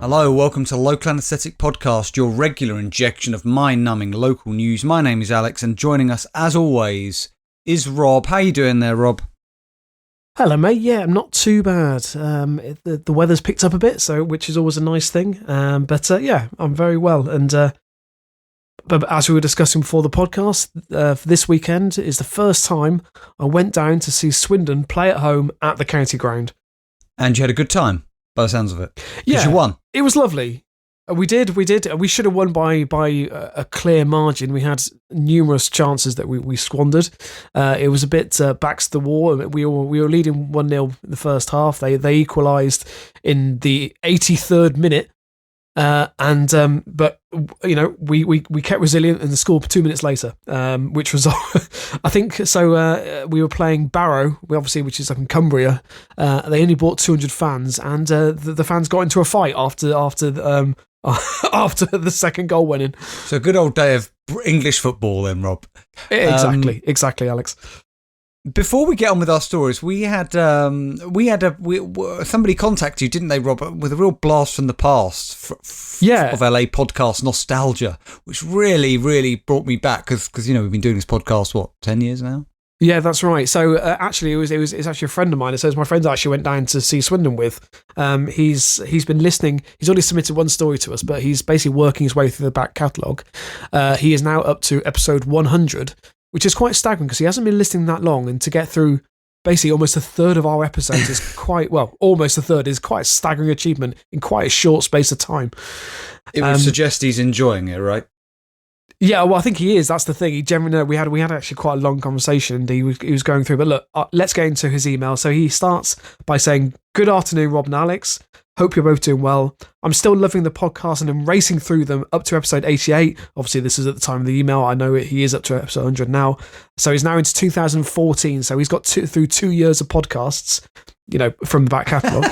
Hello, welcome to Local Anesthetic Podcast, your regular injection of mind-numbing local news. My name is Alex, and joining us, as always, is Rob. How you doing there, Rob? Hello, mate. Yeah, I'm not too bad. The weather's picked up a bit, which is always a nice thing. But I'm very well. And but as we were discussing before the podcast, for this weekend is the first time I went down to see Swindon play at home at the county ground. And you had a good time, by the sounds of it. Yeah, you won. It was lovely. We did. We should have won by a clear margin. We had numerous chances that we squandered. It was a bit backs to the wall. We were leading 1-0 in the first half. They equalised in the 83rd minute. But you know, we kept resilient and scored 2 minutes later, which was I think so. We were playing Barrow, which is up in Cumbria. They only brought 200 fans, and the fans got into a fight after the second goal went in. So a good old day of English football then, Rob. Exactly, Alex. Before we get on with our stories, we had somebody contact you, didn't they, Rob, with a real blast from the past of LAPodcast nostalgia, which really, really brought me back because we've been doing this podcast 10 years now. Yeah, that's right. So actually, it's actually a friend of mine. It says my friend actually went down to see Swindon with. He's been listening. He's only submitted one story to us, but he's basically working his way through the back catalogue. He is now up to episode 100. Which is quite staggering because he hasn't been listening that long, and to get through basically almost a third of our episodes is almost a third is quite a staggering achievement in quite a short space of time. It would suggest he's enjoying it, right? Yeah, well, I think he is. That's the thing. He generally we had actually quite a long conversation, and he was going through. But look, let's get into his email. So he starts by saying, "Good afternoon, Rob and Alex. Hope you're both doing well. I'm still loving the podcast and I'm racing through them up to episode 88. Obviously, this is at the time of the email. I know he is up to episode 100 now. So he's now into 2014. So he's got through 2 years of podcasts, from the back catalogue."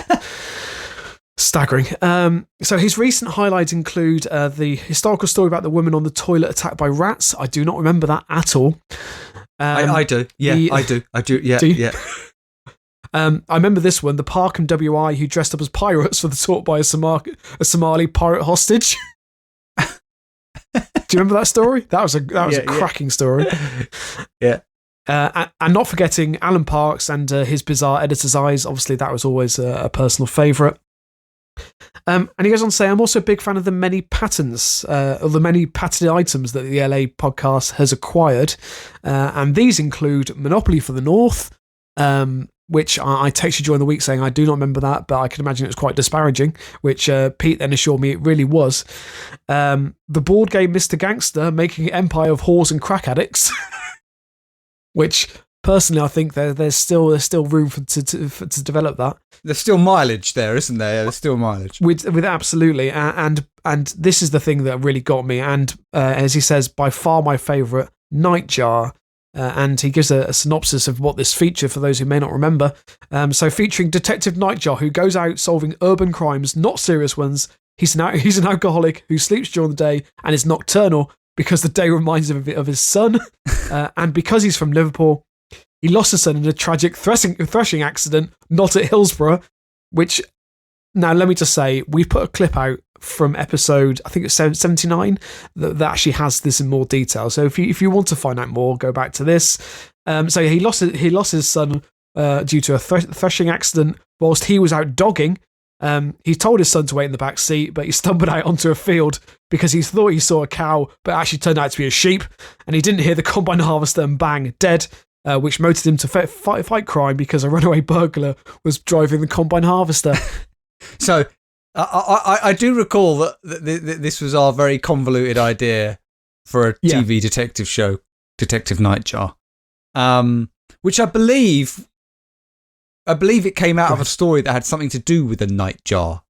Staggering. So his recent highlights include the historical story about the woman on the toilet attacked by rats. I do not remember that at all. I do. Yeah, I do. Yeah, do yeah. I remember this one, the Parkham WI who dressed up as pirates for the talk by a Somali pirate hostage. Do you remember that story? That was a cracking story. Yeah. And not forgetting Alan Parks and his bizarre editor's eyes. Obviously, that was always a personal favourite. And he goes on to say, I'm also a big fan of the many patents, or the many patented items that the LAPodcast has acquired. And these include Monopoly for the North, which I texted during the week saying I do not remember that, but I can imagine it was quite disparaging, which Pete then assured me it really was. The board game Mr. Gangster, making an empire of whores and crack addicts, which personally I think there's still room to develop that. There's still mileage there, isn't there? Yeah, there's still mileage. With absolutely, and this is the thing that really got me. And as he says, by far my favourite, Nightjar. And he gives a synopsis of what this feature for those who may not remember. So featuring Detective Nightjar, who goes out solving urban crimes, not serious ones. He's an alcoholic who sleeps during the day and is nocturnal because the day reminds him of his son. And because he's from Liverpool, he lost his son in a tragic threshing accident, not at Hillsborough, which, now let me just say, we put a clip out from episode, I think it's 79, that actually has this in more detail. So if you want to find out more, go back to this. So he lost his son due to a threshing accident whilst he was out dogging. He told his son to wait in the back seat, but he stumbled out onto a field because he thought he saw a cow, but actually turned out to be a sheep, and he didn't hear the combine harvester and bang, dead. Which motivated him to fight crime because a runaway burglar was driving the combine harvester. So I do recall that this was our very convoluted idea for a TV detective show, Detective Nightjar, which I believe it came out of a story that had something to do with a nightjar.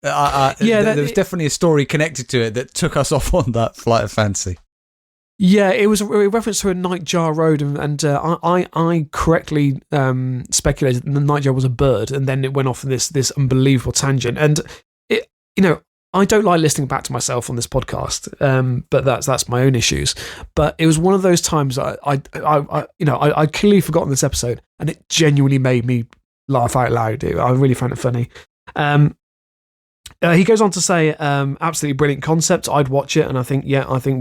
There was definitely a story connected to it that took us off on that flight of fancy. Yeah, it was a reference to a Nightjar road, and I correctly speculated that the Nightjar was a bird, and then it went off in this unbelievable tangent. And it, I don't like listening back to myself on this podcast, but that's my own issues. But it was one of those times I'd clearly forgotten this episode, and it genuinely made me laugh out loud. I really found it funny. He goes on to say, absolutely brilliant concept. I'd watch it, and I think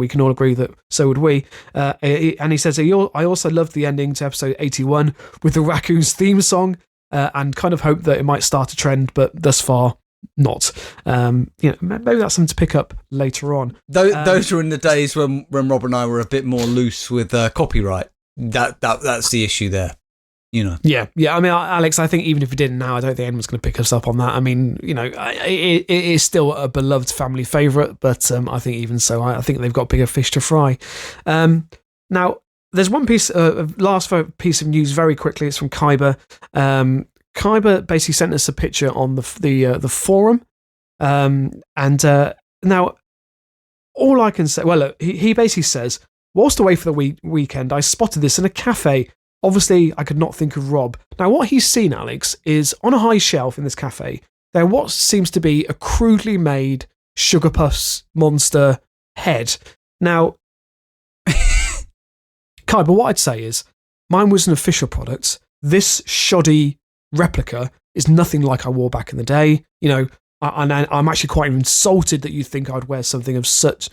we can all agree that so would we. And he says, I also loved the ending to episode 81 with the Raccoons theme song, and kind of hope that it might start a trend, but thus far, not. Maybe that's something to pick up later on. Those were in the days when Rob and I were a bit more loose with copyright. That's the issue there. Yeah. I mean, Alex, I think even if we didn't now, I don't think anyone's going to pick us up on that. I mean, it is still a beloved family favourite, but I think even so, I think they've got bigger fish to fry. Now, there's one last piece of news very quickly. It's from Kyber. Kyber basically sent us a picture on the forum, and now all I can say, well, look, he basically says, whilst away for the weekend, I spotted this in a cafe. Obviously, I could not think of Rob. Now, what he's seen, Alex, is on a high shelf in this cafe, there what seems to be a crudely made Sugar Puffs monster head. Now, Kai, but what I'd say is, mine was an official product. This shoddy replica is nothing like I wore back in the day. And I'm actually quite insulted that you think I'd wear something of such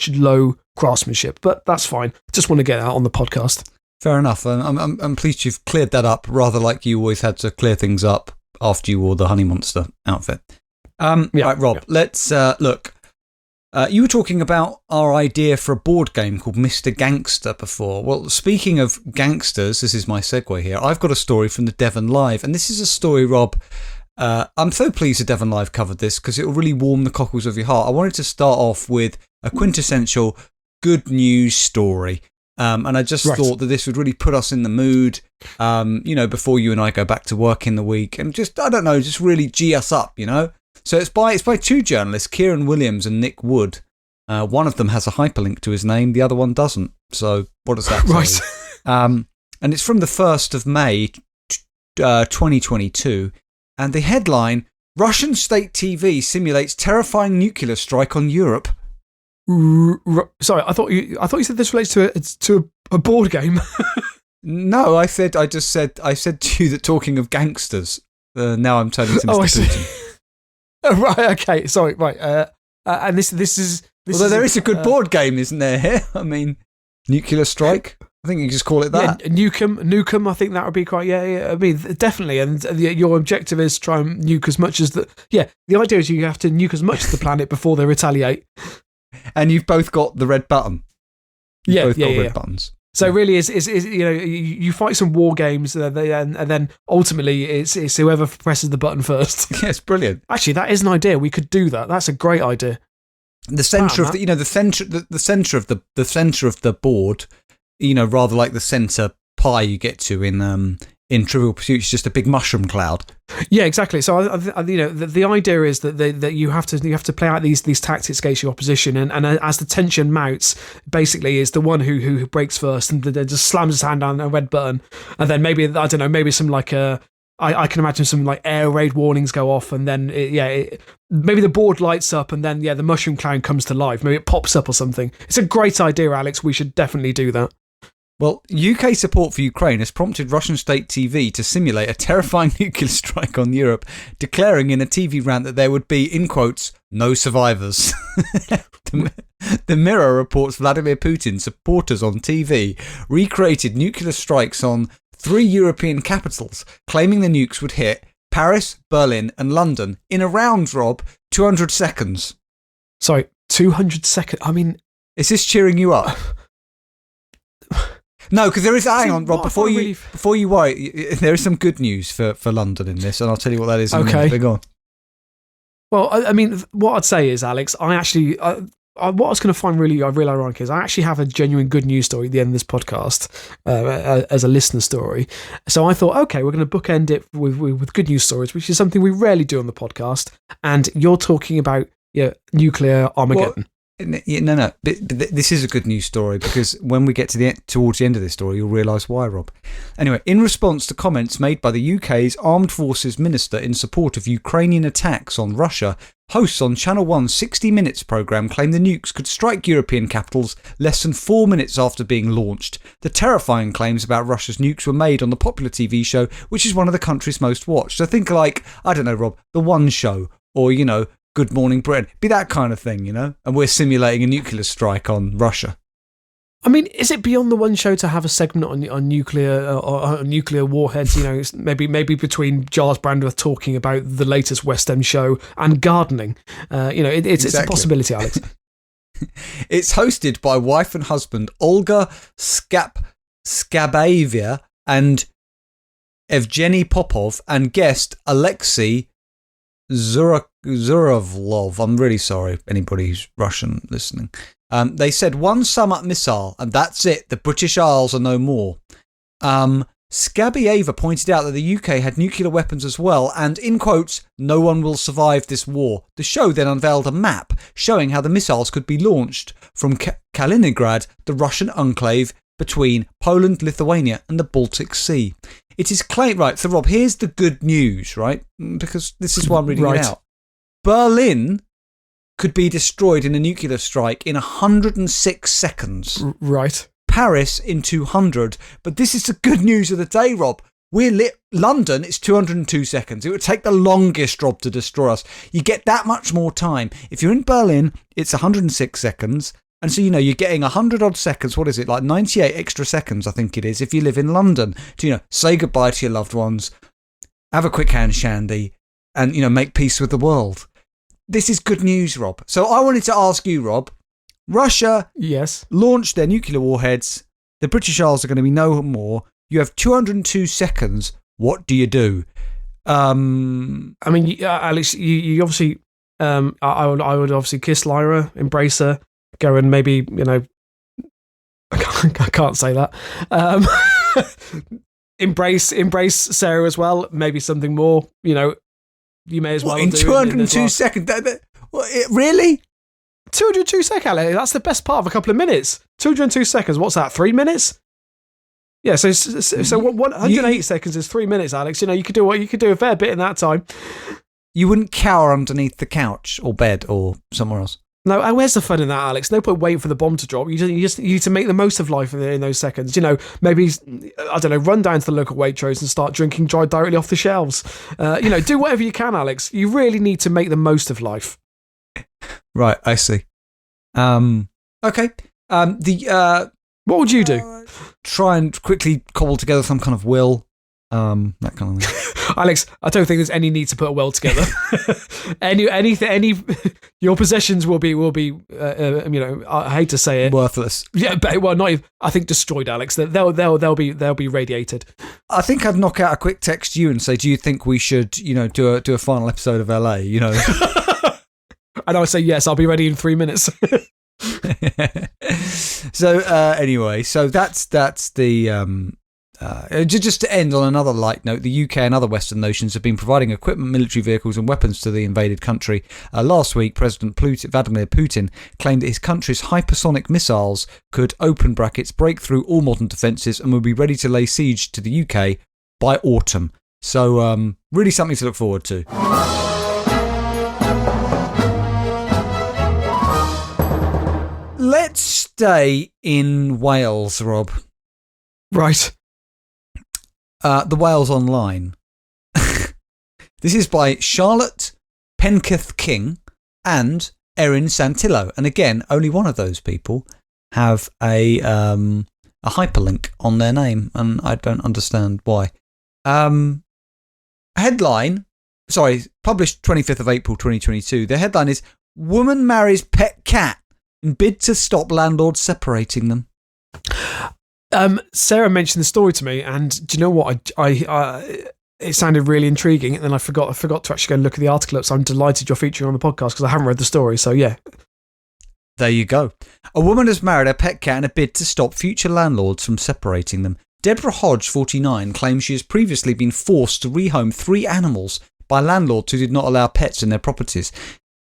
low craftsmanship. But that's fine. Just want to get out on the podcast. Fair enough. I'm pleased you've cleared that up, rather like you always had to clear things up after you wore the Honey Monster outfit. Right, Rob, let's look. You were talking about our idea for a board game called Mr. Gangster before. Well, speaking of gangsters, this is my segue here. I've got a story from the Devon Live, and this is a story, Rob. I'm so pleased the Devon Live covered this because it will really warm the cockles of your heart. I wanted to start off with a quintessential good news story. And I just thought that this would really put us in the mood, before you and I go back to work in the week, and just really G us up, So it's by two journalists, Kieran Williams and Nick Wood. One of them has a hyperlink to his name, the other one doesn't. So what does that say? And it's from the 1st of May, 2022, and the headline: Russian state TV simulates terrifying nuclear strike on Europe. Sorry, I thought you said this relates to a board game. No, I said to you that talking of gangsters. Now I'm turning to Mr. Putin. Right. Okay. Sorry. Right. And this is. Although there is a good board game, isn't there? Here, I mean, nuclear strike. I think you just call it that. Yeah, nukem. I think that would be quite. Yeah. I mean, definitely. And your objective is try and nuke as much as the. Yeah. The idea is you have to nuke as much of the planet before they retaliate. And you've both got the red button. Both got red buttons. So really, is you fight some war games, and then ultimately it's whoever presses the button first. Yes, brilliant. Actually, that is an idea. We could do that. That's a great idea. The center of the center of the board, rather like the center pie you get to in Trivial Pursuit, is just a big mushroom cloud. Yeah, exactly. So the idea is that you have to play out these tactics against your opposition, and as the tension mounts, basically is the one who breaks first and then just slams his hand on a red button, and then maybe some like I can imagine some like air raid warnings go off, and then maybe the board lights up, and then the mushroom cloud comes to life. Maybe it pops up or something. It's a great idea, Alex. We should definitely do that. Well, UK support for Ukraine has prompted Russian state TV to simulate a terrifying nuclear strike on Europe, declaring in a TV rant that there would be, in quotes, no survivors. The Mirror reports Vladimir Putin's supporters on TV recreated nuclear strikes on 3 European capitals, claiming the nukes would hit Paris, Berlin and London in around, Rob, 200 seconds. Sorry, 200 seconds? I mean... Is this cheering you up? No, because there is. Hang on, Rob. Before you worry, there is some good news for London in this, and I'll tell you what that is. Okay. Go on. Well, I mean, what I'd say is, Alex, I actually, what I was going to find really ironic is I actually have a genuine good news story at the end of this podcast as a listener story. So I thought, okay, we're going to bookend it with good news stories, which is something we rarely do on the podcast. And you're talking about nuclear Armageddon. Well, no. But this is a good news story because when we get towards the end of this story, you'll realise why, Rob. Anyway, in response to comments made by the UK's Armed Forces Minister in support of Ukrainian attacks on Russia, hosts on Channel 1's 60 Minutes programme claimed the nukes could strike European capitals less than 4 minutes after being launched. The terrifying claims about Russia's nukes were made on the popular TV show, which is one of the country's most watched. So think like, I don't know, Rob, The One Show, or, Good Morning Britain. Be that kind of thing, and we're simulating a nuclear strike on Russia. I mean, is it beyond the one show to have a segment on nuclear warheads? Maybe between Giles Brandreth talking about the latest West End show and gardening. It's a possibility, Alex. It's hosted by wife and husband Olga Skabavia and Evgeny Popov and guest Alexei Zurovlov. I'm really sorry, anybody who's Russian listening. They said one sum-up missile, and that's it. The British Isles are no more. Skabieva pointed out that the UK had nuclear weapons as well, and, in quotes, no one will survive this war. The show then unveiled a map showing how the missiles could be launched from Kaliningrad, the Russian enclave between Poland, Lithuania, and the Baltic Sea. It is claimed... Right, so Rob, here's the good news, right? Because this is why I'm reading it out. Berlin could be destroyed in a nuclear strike in 106 seconds. Right. Paris in 200. But this is the good news of the day, Rob. London, it's 202 seconds. It would take the longest, Rob, to destroy us. You get that much more time. If you're in Berlin, it's 106 seconds. And so, you're getting 100 odd seconds. What is it? Like 98 extra seconds, I think it is, if you live in London, to, say goodbye to your loved ones, have a quick hand shandy, and, make peace with the world. This is good news, Rob. So I wanted to ask you, Rob, Russia launched their nuclear warheads. The British Isles are going to be no more. You have 202 seconds. What do you do? I mean, Alex, you obviously, I would obviously kiss Lyra, embrace her, go and maybe, I can't say that. Embrace Sarah as well. Maybe something more, you may as well in do 202 seconds. Really? 202 seconds, Alex. That's the best part of a couple of minutes. 202 seconds. What's that? 3 minutes? Yeah. So 108 seconds is 3 minutes, Alex. You could do a fair bit in that time. You wouldn't cower underneath the couch or bed or somewhere else. No, and where's the fun in that, Alex? No point waiting for the bomb to drop. You need to make the most of life in those seconds. Maybe, I don't know, run down to the local Waitrose and start drinking dry directly off the shelves. Do whatever you can, Alex. You really need to make the most of life. Right, I see. Okay. What would you do? Try and quickly cobble together some kind of will. That kind of thing. Alex, I don't think there's any need to put a will together. Your possessions will be. I hate to say it, worthless. Yeah, but not even. I think destroyed, Alex. They'll be radiated. I think I'd knock out a quick text to you and say, do you think we should, do a final episode of LA? And I would say yes. I'll be ready in 3 minutes. So anyway, so that's the. Just to end on another light note, the UK and other Western nations have been providing equipment, military vehicles and weapons to the invaded country. Last week, President Vladimir Putin claimed that his country's hypersonic missiles could, open brackets, break through all modern defences and will be ready to lay siege to the UK by autumn. So really something to look forward to. Let's stay in Wales, Rob. Right. The Wales Online. This is by Charlotte Penketh King and Erin Santillo. And again, only one of those people have a hyperlink on their name, and I don't understand why. Headline, published 25th of April 2022. The headline is Woman Marries Pet Cat in Bid to Stop Landlord Separating Them. Sarah mentioned the story to me, and do you know what? It sounded really intriguing, and then I forgot to actually go and look at the article up. So I'm delighted you're featuring on the podcast because I haven't read the story. So yeah, there you go. A woman has married her pet cat in a bid to stop future landlords from separating them. Deborah Hodge, 49, claims she has previously been forced to rehome 3 animals by landlords who did not allow pets in their properties.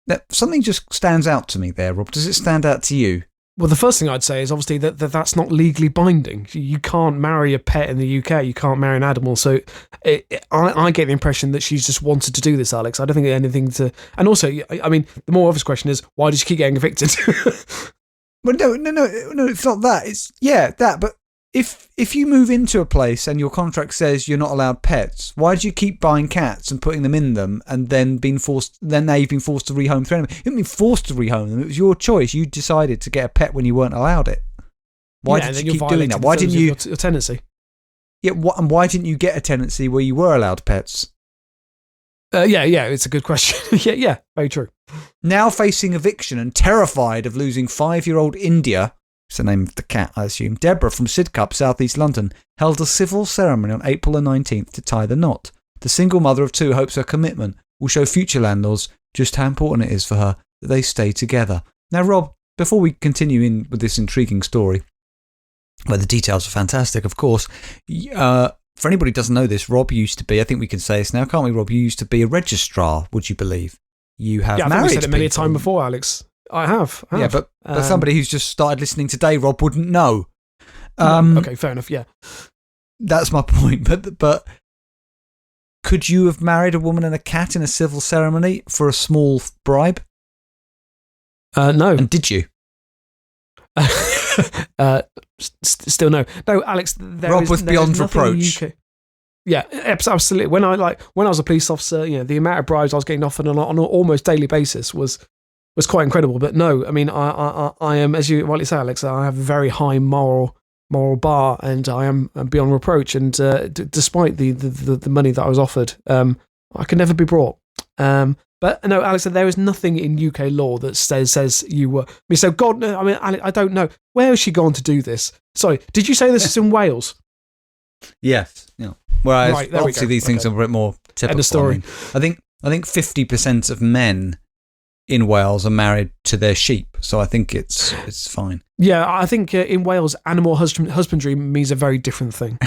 Now, something just stands out to me there, Rob. Does it stand out to you? Well, the first thing I'd say is obviously that's not legally binding. You can't marry a pet in the UK. You can't marry an animal. So I get the impression that she's just wanted to do this, Alex. I don't think anything to... And also, I mean, the more obvious question is, why does she keep getting evicted? Well, no, it's not that. It's, yeah, that, but if you move into a place and your contract says you're not allowed pets, why do you keep buying cats and putting them in them and then now you've been forced to rehome them? You haven't been forced to rehome them. It was your choice. You decided to get a pet when you weren't allowed it. Why did you keep doing that? Why didn't you your tenancy? Yeah, and why didn't you get a tenancy where you were allowed pets? Yeah, it's a good question. yeah, very true. Now facing eviction and terrified of losing 5-year-old India, it's the name of the cat, I assume, Deborah from Sidcup, South East London, held a civil ceremony on April the 19th to tie the knot. The single mother of 2 hopes her commitment will show future landlords just how important it is for her that they stay together. Now, Rob, before we continue in with this intriguing story, where the details are fantastic, of course, for anybody who doesn't know this, Rob used to be, I think we can say this now, can't we, Rob? You used to be a registrar, would you believe? You have married I think we said it many people. times before, Alex. I have. Yeah, but somebody who's just started listening today, Rob, wouldn't know. Okay, fair enough, yeah. That's my point. But could you have married a woman and a cat in a civil ceremony for a small bribe? No. And did you? Still no. No, Alex, Rob was beyond reproach. Yeah, absolutely. When I was a police officer, the amount of bribes I was getting offered on an almost daily basis was quite incredible. But no, I mean, I am, as you rightly say, Alex, I have a very high moral bar, and I am beyond reproach. And despite the money that I was offered, I could never be brought. But no, Alex, there is nothing in UK law that says you were. I mean, so God, no, I mean, Alex, I don't know. Where has she gone to do this? Sorry, did you say this is in Wales? Yes. Yeah. Whereas right, obviously these things are a bit more typical. End of story. I think 50% of men in Wales are married to their sheep, so I think it's fine. Yeah, I think in Wales, animal husbandry means a very different thing.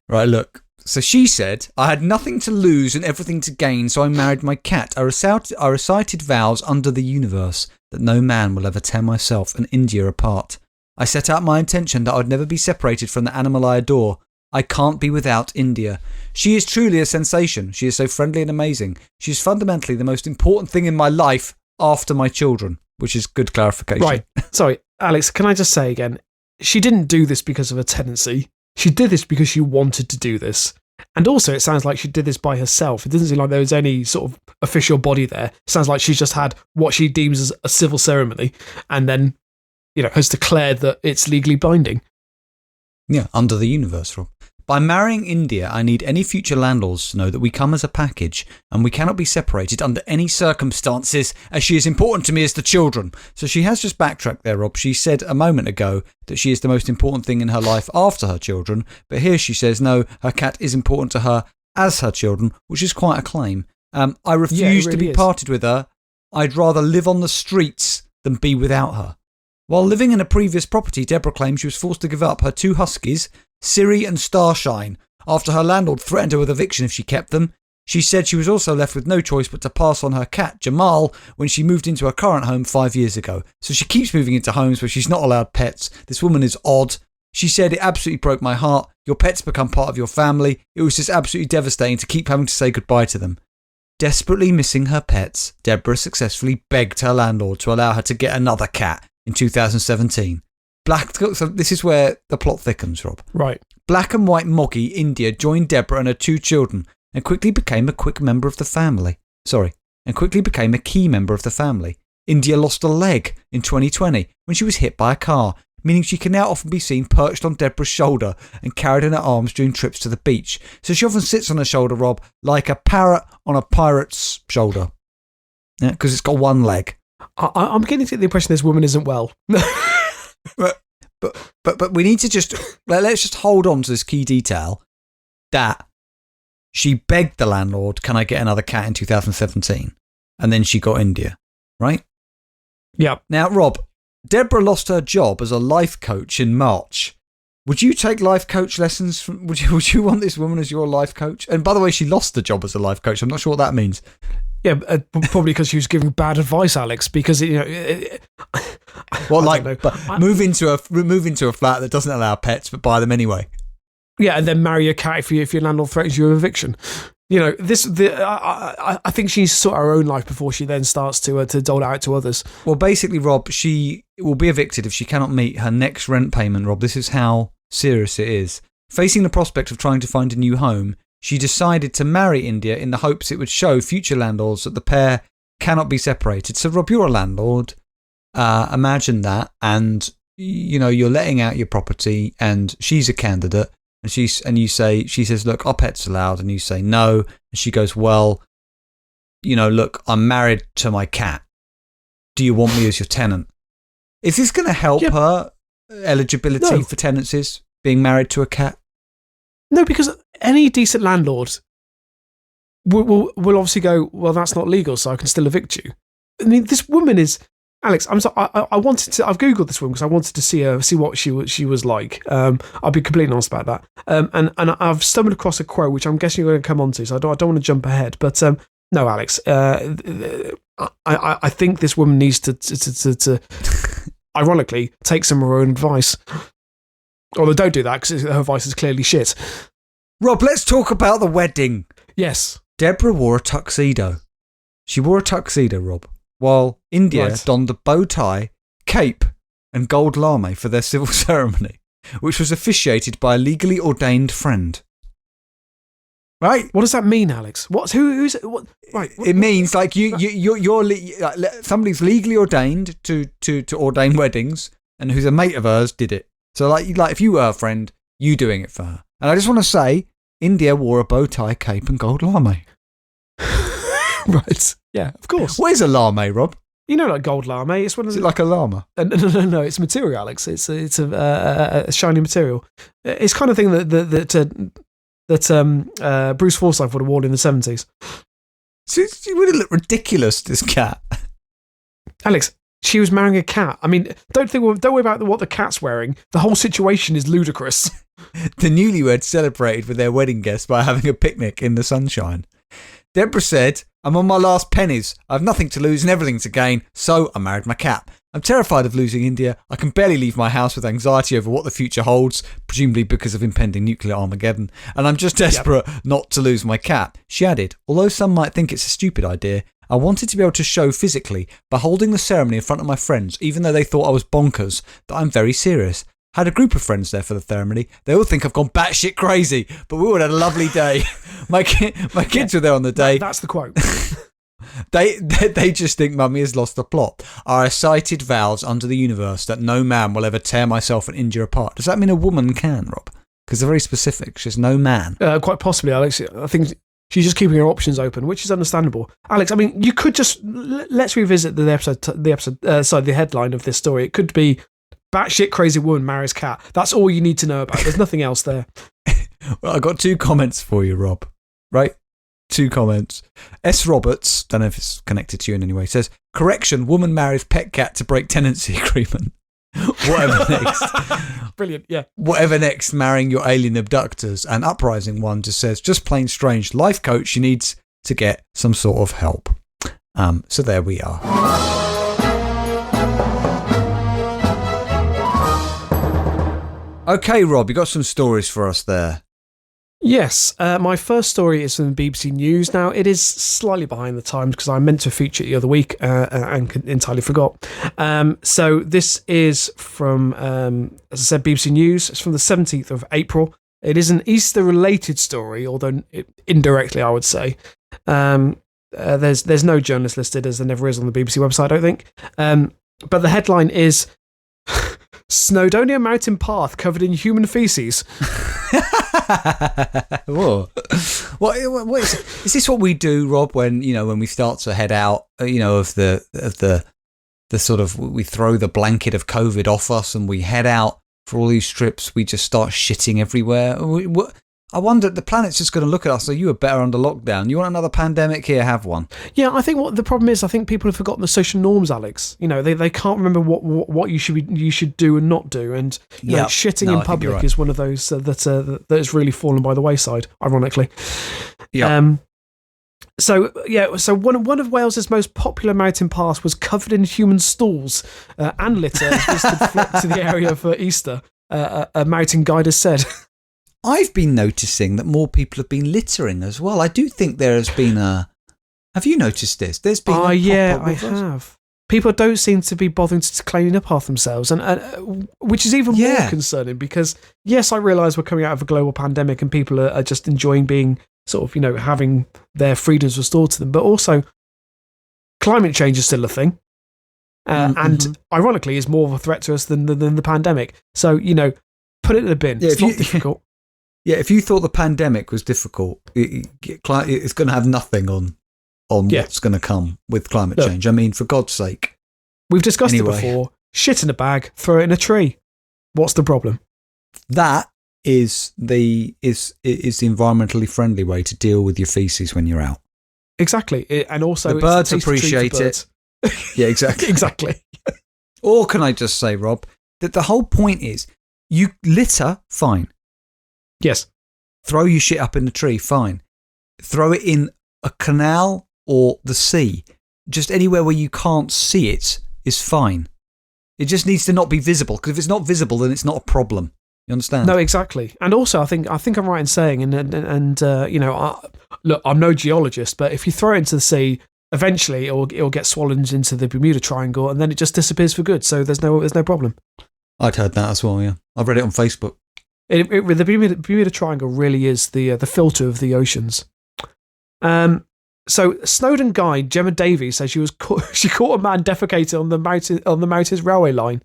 Right, look. So she said, I had nothing to lose and everything to gain, so I married my cat. I recited vows under the universe that no man will ever tear myself and India apart. I set out my intention that I would never be separated from the animal I adore. I can't be without India. She is truly a sensation. She is so friendly and amazing. She is fundamentally the most important thing in my life after my children, which is good clarification. Right. Sorry, Alex, can I just say again, she didn't do this because of a tenancy. She did this because she wanted to do this. And also, it sounds like she did this by herself. It doesn't seem like there was any sort of official body there. It sounds like she's just had what she deems as a civil ceremony and then, has declared that it's legally binding. Yeah, under the universe, Rob. By marrying India, I need any future landlords to know that we come as a package and we cannot be separated under any circumstances, as she is important to me as the children. So she has just backtracked there, Rob. She said a moment ago that she is the most important thing in her life after her children, but here she says no, her cat is important to her as her children, which is quite a claim. I refuse to be parted with her. I'd rather live on the streets than be without her. While living in a previous property, Deborah claims she was forced to give up her 2 huskies, Siri and Starshine, after her landlord threatened her with eviction if she kept them. She said she was also left with no choice but to pass on her cat, Jamal, when she moved into her current home 5 years ago. So she keeps moving into homes where she's not allowed pets. This woman is odd. She said, it absolutely broke my heart. Your pets become part of your family. It was just absolutely devastating to keep having to say goodbye to them. Desperately missing her pets, Deborah successfully begged her landlord to allow her to get another cat in 2017. So this is where the plot thickens, Rob. Right. Black and white Moggy, India, joined Deborah and her 2 children and quickly became a key member of the family. India lost a leg in 2020 when she was hit by a car, meaning she can now often be seen perched on Deborah's shoulder and carried in her arms during trips to the beach. So she often sits on her shoulder, Rob, like a parrot on a pirate's shoulder. Yeah, because it's got 1 leg. I'm getting the impression this woman isn't well. But we need to let's just hold on to this key detail that she begged the landlord, can I get another cat in 2017? And then she got India, right? Yeah. Now, Rob, Deborah lost her job as a life coach in March. Would you take life coach lessons would you want this woman as your life coach? And by the way, she lost the job as a life coach. I'm not sure what that means. Yeah, probably because she was giving bad advice, Alex. Because move into a flat that doesn't allow pets, but buy them anyway. Yeah, and then marry a cat if your landlord threatens you with eviction. I think she needs to sort her own life before she then starts to dole it out to others. Well, basically, Rob, she will be evicted if she cannot meet her next rent payment, Rob. This is how serious it is. Facing the prospect of trying to find a new home, she decided to marry India in the hopes it would show future landlords that the pair cannot be separated. So, Rob, you're a landlord. Imagine that, and you're letting out your property, and she's a candidate. And she says, look, are pets allowed? And you say no. And she goes, well, look, I'm married to my cat. Do you want me as your tenant? Is this going to help her eligibility for tenancies, being married to a cat? No, because any decent landlord will obviously go, well, that's not legal, so I can still evict you. I mean, this woman is... Alex, I've Googled this woman because I wanted to see what she was like. I'll be completely honest about that. And I've stumbled across a quote, which I'm guessing you're going to come onto, so I don't want to jump ahead. But no, Alex, I think this woman needs to ironically, take some of her own advice. Although don't do that because her advice is clearly shit. Rob, let's talk about the wedding. Yes. Deborah wore a tuxedo. She wore a tuxedo, Rob, while India donned a bow tie, cape, and gold lame for their civil ceremony, which was officiated by a legally ordained friend. Right? What does that mean, Alex? Who's what? Right? It means like somebody's legally ordained to ordain weddings, and who's a mate of hers did it. So like if you were a friend, you doing it for her. And I just want to say, India wore a bow tie, cape, and gold lame. Right. Yeah, of course. What is a lame, Rob? Like gold lame. It's one of Is it like a llama? No. It's material, Alex. It's a shiny material. It's kind of thing that Bruce Forsyth would have worn in the 70s. So she would have looked ridiculous, this cat. Alex, she was marrying a cat. I mean, don't worry about what the cat's wearing. The whole situation is ludicrous. The newlyweds celebrated with their wedding guests by having a picnic in the sunshine. Deborah said, I'm on my last pennies. I have nothing to lose and everything to gain, so I married my cat. I'm terrified of losing India. I can barely leave my house with anxiety over what the future holds, presumably because of impending nuclear Armageddon, and I'm just desperate not to lose my cat. She added, although some might think it's a stupid idea, I wanted to be able to show physically, by holding the ceremony in front of my friends, even though they thought I was bonkers, that I'm very serious. I had a group of friends there for the ceremony. They all think I've gone batshit crazy, but we all had a lovely day. My kids were there on the day. That's the quote. They just think Mummy has lost the plot. I recited vows under the universe that no man will ever tear myself and India apart. Does that mean a woman can, Rob? Because they're very specific. She's no man. Quite possibly, Alex. I think she's just keeping her options open, which is understandable. Alex, I mean, you could just... Let's revisit the headline of this story. It could be, batshit crazy woman marries cat. That's all you need to know about it. There's nothing else there. Well, I got 2 comments for you, Rob. Right? 2 comments. S. Roberts, don't know if it's connected to you in any way, says, correction, woman marries pet cat to break tenancy agreement. Whatever next. Brilliant, yeah. Whatever next, marrying your alien abductors. And Uprising One just says, just plain strange. Life coach, she needs to get some sort of help. So there we are. Okay, Rob, you got some stories for us there. Yes, my first story is from the BBC News. Now, it is slightly behind the times because I meant to feature it the other week and entirely forgot. So this is from, as I said, BBC News. It's from the 17th of April. It is an Easter-related story, although indirectly, I would say. There's no journalist listed, as there never is on the BBC website, I don't think. But the headline is... Snowdonia mountain path covered in human feces. Whoa. What is this what we do, Rob, when we start to head out, of the sort of, we throw the blanket of COVID off us and we head out for all these trips, we just start shitting everywhere. I wonder, the planet's just going to look at us, so you were better under lockdown. You want another pandemic? Here, have one. Yeah, I think what the problem is, I think people have forgotten the social norms, Alex. They can't remember what you should do and not do, and shitting in public is one of those that has really fallen by the wayside, ironically. Yeah. So one of Wales's most popular mountain paths was covered in human stools and litter as visited flocked to the area for Easter. A mountain guide has said. I've been noticing that more people have been littering as well. I do think there has been a... Have you noticed this? There's been I have. People don't seem to be bothering to clean up after themselves, and which is even more concerning because, yes, I realise we're coming out of a global pandemic and people are just enjoying being sort of, having their freedoms restored to them, but also climate change is still a thing, and ironically is more of a threat to us than the pandemic. So, put it in the bin. It's not difficult. Yeah, if you thought the pandemic was difficult, it's going to have nothing on what's going to come with climate change. I mean, for God's sake. We've discussed it before. Shit in a bag, throw it in a tree. What's the problem? That is the environmentally friendly way to deal with your feces when you're out. Exactly. And also, the birds appreciate it. Yeah, exactly. Exactly. Or can I just say, Rob, that the whole point is you litter, fine. Yes. Throw your shit up in the tree, fine. Throw it in a canal or the sea. Just anywhere where you can't see it is fine. It just needs to not be visible, because if it's not visible, then it's not a problem. You understand? No, exactly. And also, I think I'm right in saying, look, I'm no geologist, but if you throw it into the sea, eventually it'll get swallowed into the Bermuda Triangle, and then it just disappears for good. So there's no problem. I'd heard that as well. Yeah, I've read it on Facebook. The Bermuda Triangle really is the filter of the oceans. So Snowdon guide Gemma Davies says she caught a man defecating on the Mountains railway line.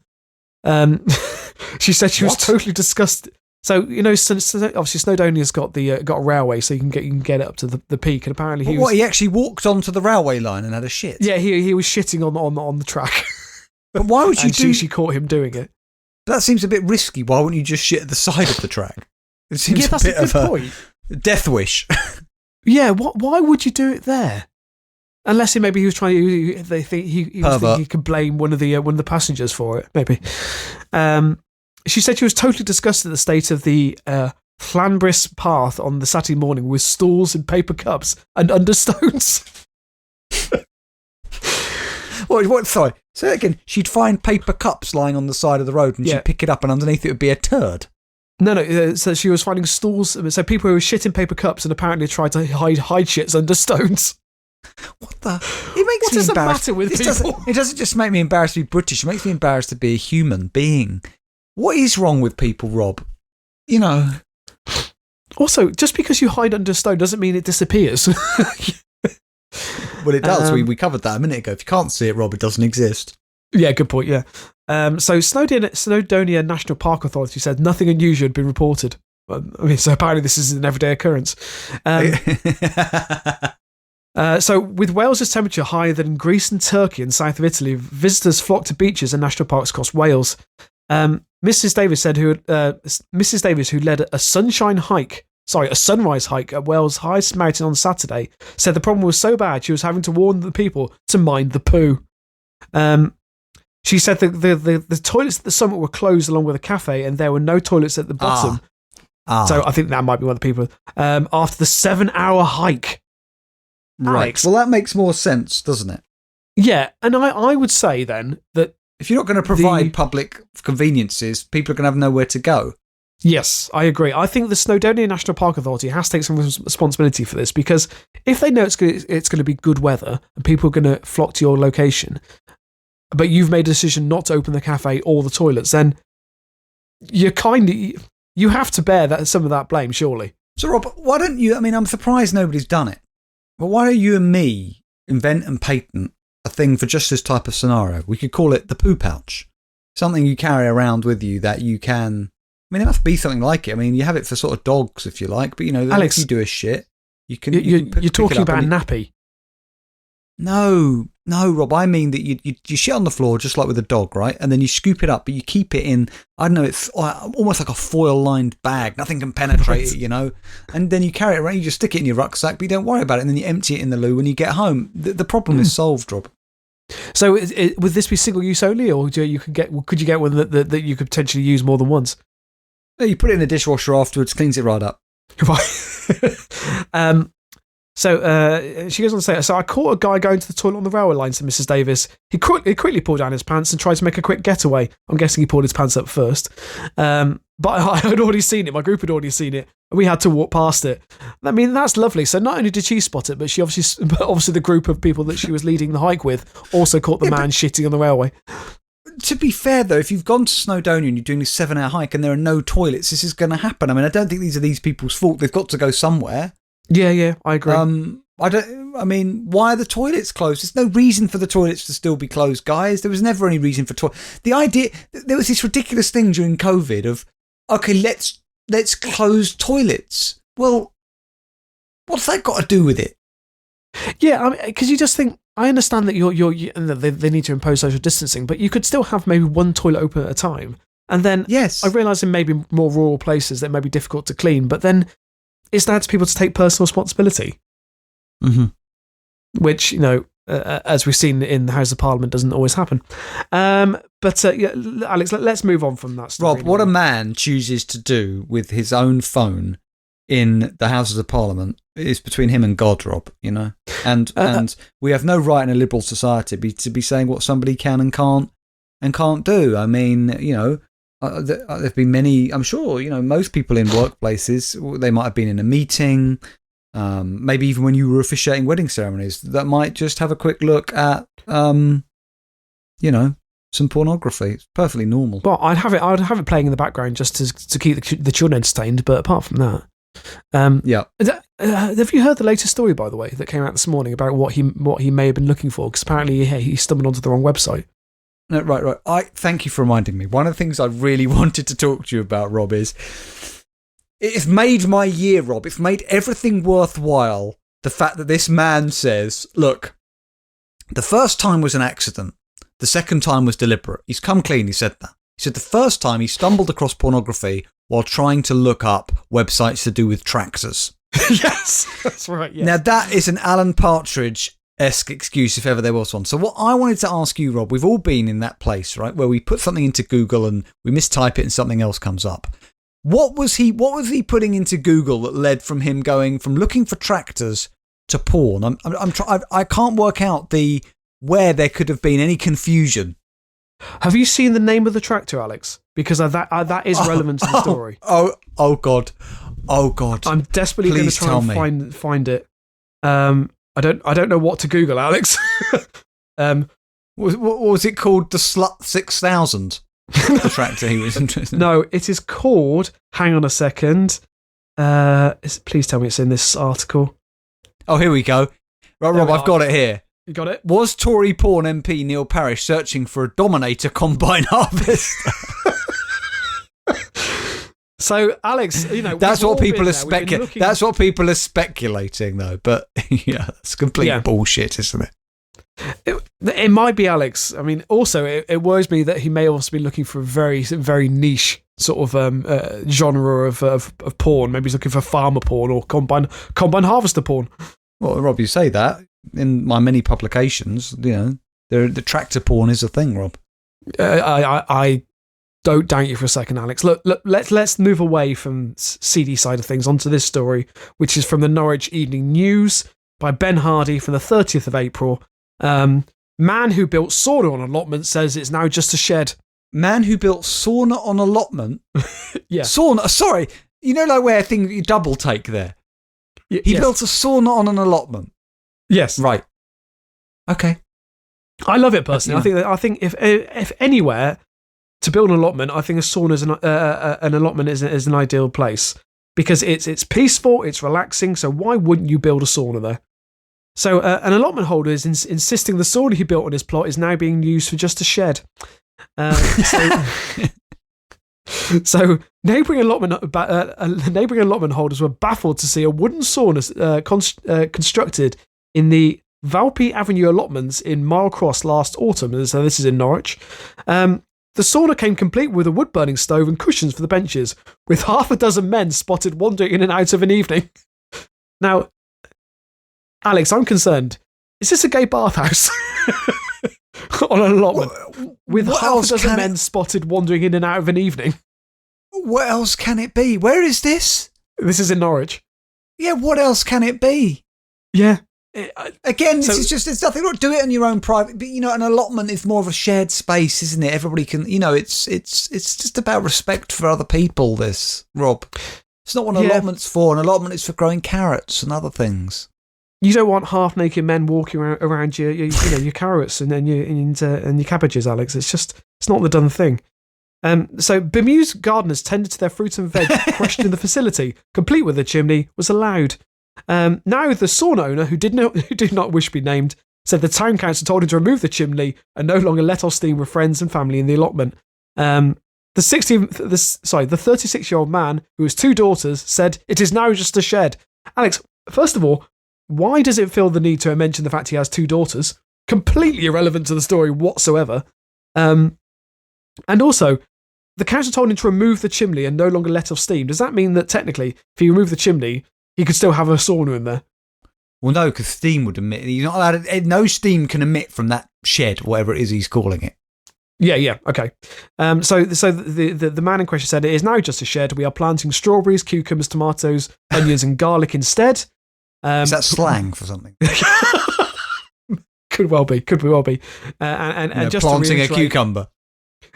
She said she was totally disgusted. So obviously Snowdonia's got got a railway, so you can get it up to the peak. And apparently he actually walked onto the railway line and had a shit. Yeah, he was shitting on the track. But why would you She caught him doing it. That seems a bit risky. Why wouldn't you just shit at the side of the track? It seems a bit of a death wish. Yeah, why would you do it there? Unless maybe he was trying. They think he was thinking he could blame one of the passengers for it. Maybe. She said she was totally disgusted at the state of the Llanbris path on the Saturday morning with stools and paper cups and understones. What? Sorry. Say that again. She'd find paper cups lying on the side of the road, and she'd pick it up, and underneath it would be a turd. No. So she was finding stools. So people who were shitting paper cups and apparently tried to hide shits under stones. What the? It makes me embarrassed. What does the matter with people? It doesn't just make me embarrassed to be British. It makes me embarrassed to be a human being. What is wrong with people, Rob? Also, just because you hide under stone doesn't mean it disappears. Well, it does. We covered that a minute ago. If you can't see it, Rob, it doesn't exist. Yeah, good point, yeah. So Snowdonia National Park Authority said nothing unusual had been reported. So apparently this is an everyday occurrence. So with Wales' temperature higher than in Greece and Turkey and south of Italy, visitors flock to beaches and national parks across Wales. Mrs. Davis, who led a sunrise hike at Wales' highest mountain on Saturday, said the problem was so bad she was having to warn the people to mind the poo. She said the toilets at the summit were closed along with a cafe, and there were no toilets at the bottom. So I think that might be one of the people. After the 7-hour hike. Right. Alex. Well, that makes more sense, doesn't it? Yeah, and I would say then that if you're not going to provide public conveniences, people are going to have nowhere to go. Yes, I agree. I think the Snowdonia National Park Authority has to take some responsibility for this, because if they know it's going to be good weather and people are going to flock to your location, but you've made a decision not to open the cafe or the toilets, then you have to bear some of that blame, surely. So, Rob, why don't you? I mean, I'm surprised nobody's done it, but why don't you and me invent and patent a thing for just this type of scenario? We could call it the poo pouch. Something you carry around with you that you can. I mean, it must be something like it. I mean, you have it for sort of dogs if you like, but Alex, if you do a shit, you can. You're talking about a nappy. No, Rob. I mean that you shit on the floor just like with a dog, right? And then you scoop it up, but you keep it in. I don't know. It's almost like a foil-lined bag. Nothing can penetrate it, And then you carry it around. You just stick it in your rucksack, but you don't worry about it. And then you empty it in the loo when you get home. The problem is solved, Rob. So, would this be single use only, or could you get one that you could potentially use more than once? No, you put it in the dishwasher afterwards, cleans it right up. Right. So she goes on to say, so I caught a guy going to the toilet on the railway line, said Mrs. Davis. He quickly pulled down his pants and tried to make a quick getaway. I'm guessing he pulled his pants up first. But I had already seen it. My group had already seen it. And we had to walk past it. I mean, that's lovely. So not only did she spot it, but obviously the group of people that she was leading the hike with also caught the man shitting on the railway. To be fair, though, if you've gone to Snowdonia and you're doing a 7-hour hike and there are no toilets, this is going to happen. I mean, I don't think these are these people's fault. They've got to go somewhere. Yeah, I agree. I mean, why are the toilets closed? There's no reason for the toilets to still be closed, guys. There was never any reason for The idea, there was this ridiculous thing during COVID of, okay, let's close toilets. Well, what's that got to do with it? Yeah, I mean, because you just think, I understand that they need to impose social distancing, but you could still have maybe one toilet open at a time. And then, yes, I realise in maybe more rural places that may be difficult to clean, but then it's down to people to take personal responsibility. Mm-hmm. Which, as we've seen in the House of Parliament, doesn't always happen. But Alex, let's move on from that story. Rob, what a man chooses to do with his own phone in the Houses of Parliament is between him and God, Rob, And we have no right in a liberal society to be saying what somebody can and can't do. I mean, there've been many, I'm sure, most people in workplaces, they might have been in a meeting, maybe even when you were officiating wedding ceremonies, that might just have a quick look at, some pornography. It's perfectly normal. Well, I'd have it playing in the background just to keep the children entertained. But apart from that, yeah. Have you heard the latest story, by the way, that came out this morning about what he may have been looking for? Because apparently he stumbled onto the wrong website. No, right. I thank you for reminding me. One of the things I really wanted to talk to you about, Rob, is it's made my year, Rob. It's made everything worthwhile. The fact that this man says, look, the first time was an accident. The second time was deliberate. He's come clean. He said that. He said the first time he stumbled across pornography while trying to look up websites to do with tractors. Yes, that's right. Yes. Now, that is an Alan Partridge-esque excuse if ever there was one. So what I wanted to ask you, Rob, we've all been in that place, right, where we put something into Google and we mistype it and something else comes up. What was he putting into Google that led from him going from looking for tractors to porn? I can't work out where there could have been any confusion. Have you seen the name of the tractor, Alex? Because that is relevant to the story. Oh God. I'm desperately going to try and find it. I don't know what to Google, Alex. What was it called? The Slut 6000? The tractor he was interested in. No, it is called, hang on a second. Please tell me it's in this article. Oh, here we go. Right, Rob, I've got it here. You got it? Was Tory porn MP Neil Parish searching for a Dominator combine harvester? So, Alex, that's what people are speculating. That's what people are speculating, though. But yeah, it's complete bullshit, isn't it? It might be Alex. I mean, also, it worries me that he may also be looking for a very, very niche sort of genre of porn. Maybe he's looking for farmer porn or combine harvester porn. Well, Rob, you say that. In my many publications, the tractor porn is a thing, Rob. I don't doubt you for a second, Alex. Look, let's move away from seedy side of things onto this story, which is from the Norwich Evening News by Ben Hardy from the 30th of April. Man who built sauna on allotment says it's now just a shed. Man who built sauna on allotment? Yeah. Sauna, sorry. Like where you double take there. He built a sauna on an allotment. Yes. Right. Okay. I love it personally. I think if anywhere to build an allotment, I think a sauna is an allotment is an ideal place because it's peaceful, it's relaxing. So why wouldn't you build a sauna there? So an allotment holder is insisting the sauna he built on his plot is now being used for just a shed. So neighbouring allotment holders were baffled to see a wooden sauna constructed in the Valpy Avenue allotments in Mile Cross last autumn. So this is in Norwich. The sauna came complete with a wood-burning stove and cushions for the benches, with half a dozen men spotted wandering in and out of an evening. Now, Alex, I'm concerned. Is this a gay bathhouse? On an allotment with half a dozen men spotted wandering in and out of an evening. What else can it be? Where is this? This is in Norwich. Yeah, what else can it be? Yeah. Again, it's nothing. Not do it on your own private. But an allotment is more of a shared space, isn't it? Everybody can. It's just about respect for other people. This, Rob. It's not what an allotment's for. An allotment is for growing carrots and other things. You don't want half-naked men walking around your carrots and then your cabbages, Alex. It's not the done thing. So bemused gardeners tended to their fruit and veg crushed in the facility, complete with a chimney, was allowed. Now the sauna owner, who did not wish to be named, said the town council told him to remove the chimney and no longer let off steam with friends and family in the allotment. The 36-year-old man, who has 2 daughters, said, "It is now just a shed." Alex, first of all, why does it feel the need to mention the fact he has 2 daughters? Completely irrelevant to the story whatsoever. And also, the council told him to remove the chimney and no longer let off steam. Does that mean that technically, if he removed the chimney, he could still have a sauna in there? Well, no, because steam would emit. You're not allowed. No steam can emit from that shed, whatever it is he's calling it. Yeah, okay. So the man in question said, "It is now just a shed. We are planting strawberries, cucumbers, tomatoes, onions, and garlic instead." Is that slang for something? Could well be. And just planting a cucumber.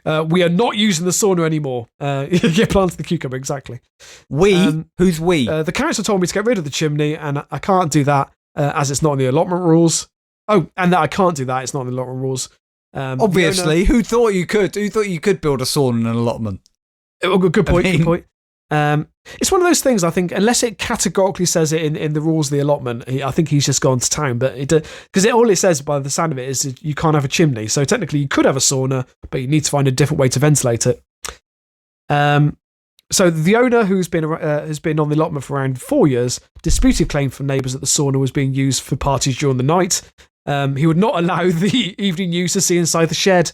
We are not using the sauna anymore. Planting the cucumber, exactly. Who's we? The council told me to get rid of the chimney, and I can't do that as it's not in the allotment rules. Oh, and that I can't do that. It's not in the allotment rules. Obviously, who thought you could? Who thought you could build a sauna in an allotment? Good point. Good point. It's one of those things, I think, unless it categorically says it in the rules of the allotment, I think he's just gone to town. But because all it says by the sound of it is you can't have a chimney. So technically you could have a sauna, but you need to find a different way to ventilate it. So the owner, who's been on the allotment for around 4 years, disputed claim from neighbours that the sauna was being used for parties during the night. He would not allow the evening use to see inside the shed.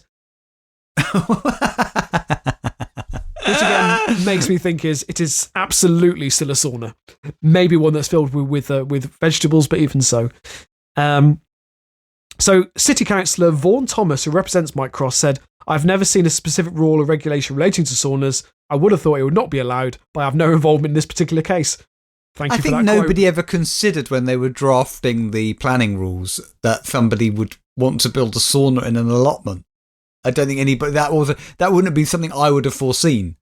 Which again makes me think it is absolutely still a sauna. Maybe one that's filled with vegetables, but even so. So City Councillor Vaughan Thomas, who represents Mike Cross, said, "I've never seen a specific rule or regulation relating to saunas. I would have thought it would not be allowed, but I have no involvement in this particular case." Thank you for that. I think nobody ever considered when they were drafting the planning rules that somebody would want to build a sauna in an allotment. I don't think anybody that wouldn't have been something I would have foreseen.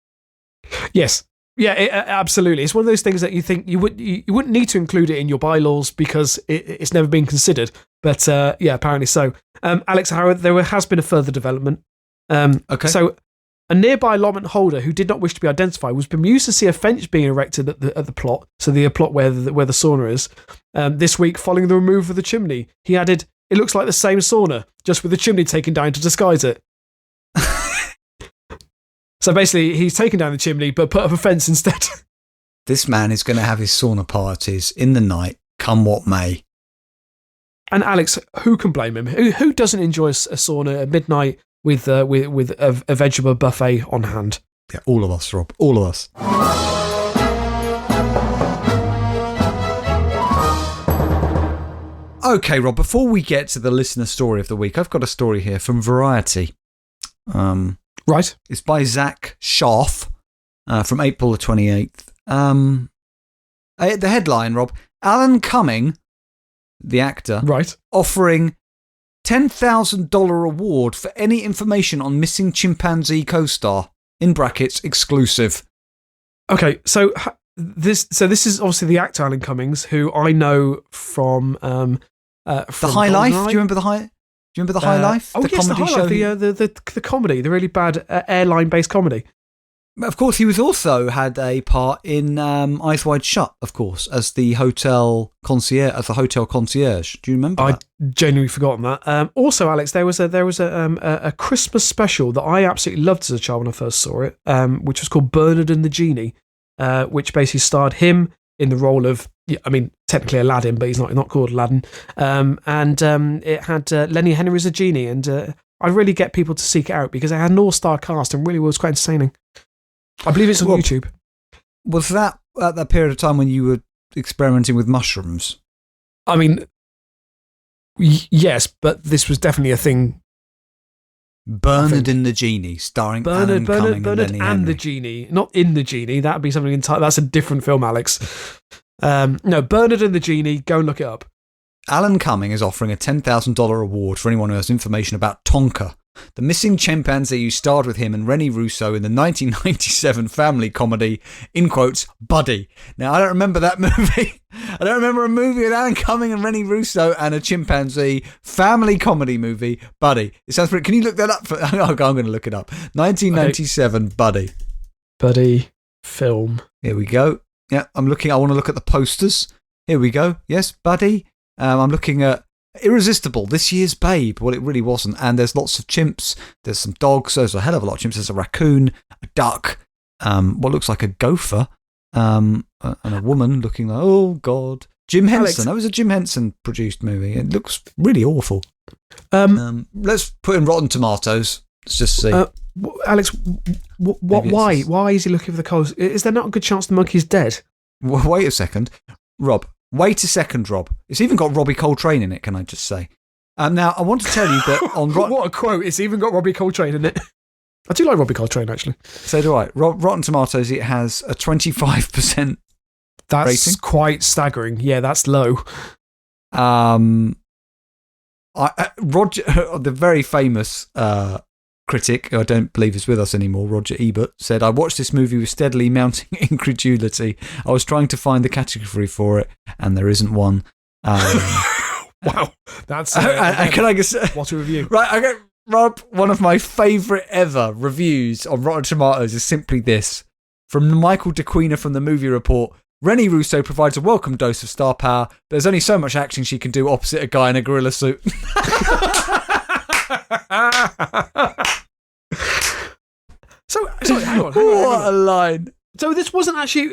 Yes, yeah, absolutely. It's one of those things that you think you wouldn't need to include it in your bylaws because it's never been considered. But apparently so. Alex, however, there has been a further development. Okay. So a nearby allotment holder who did not wish to be identified was bemused to see a fence being erected at the plot, so the plot where the sauna is, this week following the removal of the chimney. He added, "It looks like the same sauna, just with the chimney taken down to disguise it." So basically, he's taken down the chimney, but put up a fence instead. This man is going to have his sauna parties in the night, come what may. And Alex, who can blame him? Who doesn't enjoy a sauna at midnight with a vegetable buffet on hand? Yeah, all of us, Rob. All of us. Okay, Rob, before we get to the listener story of the week, I've got a story here from Variety. Right. It's by Zach Scharf from April the 28th. The headline, Rob, Alan Cumming, the actor, right, offering $10,000 reward for any information on missing chimpanzee co-star, in brackets, exclusive. Okay, so this is obviously the actor Alan Cummings, who I know from The High Life. Do you remember The High? Do you remember The High Life? The comedy show. The comedy, the really bad airline-based comedy. Of course, he was also had a part in Eyes Wide Shut, of course, as the hotel concierge. Do you remember that? I genuinely forgotten that. Also, Alex, there was a Christmas special that I absolutely loved as a child when I first saw it, which was called Bernard and the Genie, which basically starred him in the role of, technically Aladdin, but he's not called Aladdin. It had Lenny Henry as a genie, and I'd really get people to seek it out because it had an all-star cast and really was quite entertaining. I believe it's on YouTube. Was that at that period of time when you were experimenting with mushrooms? I mean, yes, but this was definitely a thing. Bernard and the Genie, starring Alan Cumming and Lenny Henry. The Genie, not in the Genie. That would be something entirely. That's a different film, Alex. No, Bernard and the Genie. Go and look it up. Alan Cumming is offering a $10,000 reward for anyone who has information about Tonka, the missing chimpanzee who starred with him and Rene Russo in the 1997 family comedy, in quotes, Buddy. Now, I don't remember that movie. I don't remember a movie with Alan Cumming and Rene Russo and a chimpanzee family comedy movie, Buddy. It sounds pretty... Can you look that up? I'm going to look it up. 1997, okay. Buddy. Buddy film. Here we go. Yeah, I want to look at the posters. Here we go. Yes, Buddy. I'm looking at Irresistible, this year's Babe. Well, it really wasn't. And there's lots of chimps. There's some dogs. There's a hell of a lot of chimps. There's a raccoon, a duck, what looks like a gopher, and a woman looking like, oh, God. Jim Henson. Alex, that was a Jim Henson produced movie. It looks really awful. Let's put in Rotten Tomatoes. Let's just see. Alex, why is he looking for the coals? Is there not a good chance the monkey's dead? Wait a second. Rob. Wait a second, Rob. It's even got Robbie Coltrane in it, can I just say? Now, I want to tell you that on what a quote. It's even got Robbie Coltrane in it. I do like Robbie Coltrane, actually. So do I. Rotten Tomatoes, it has a 25% That's rating. Quite staggering. Yeah, that's low. Roger, the very famous critic, who I don't believe is with us anymore, Roger Ebert, said, I watched this movie with steadily mounting incredulity. I was trying to find the category for it, and there isn't one. Wow. That's... can I guess... What a review. Right, okay, Rob, one of my favourite ever reviews on Rotten Tomatoes is simply this. From Michael DeQuina from the Movie Report, Rene Russo provides a welcome dose of star power, but there's only so much action she can do opposite a guy in a gorilla suit. Sorry, hang on. What a line. So this wasn't actually...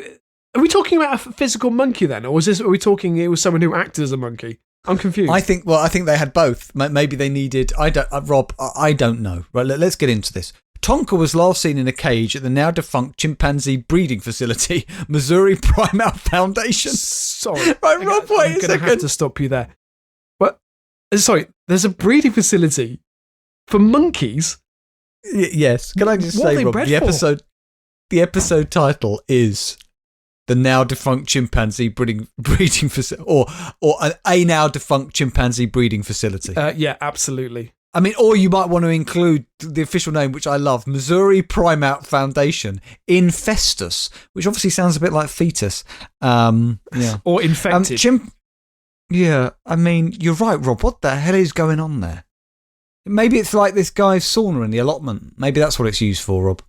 Are we talking about a physical monkey then? Or are we talking it was someone who acted as a monkey? I'm confused. I think they had both. Maybe they needed... Rob, I don't know. Right, let's get into this. Tonka was last seen in a cage at the now defunct Chimpanzee-Breeding Facility, Missouri Primal Foundation. Sorry. Right, Rob, wait a second. I'm going to have to stop you there. But, sorry, there's a breeding facility for monkeys? Yes. Can I just what say, Rob, the episode title is the now defunct chimpanzee breeding facility, or a now defunct chimpanzee breeding facility. Yeah, absolutely. I mean, or you might want to include the official name, which I love, Missouri Primate Foundation in Festus, which obviously sounds a bit like fetus. Yeah. Or infected. Yeah, I mean, you're right, Rob. What the hell is going on there? Maybe it's like this guy's sauna in the allotment. Maybe that's what it's used for, Rob.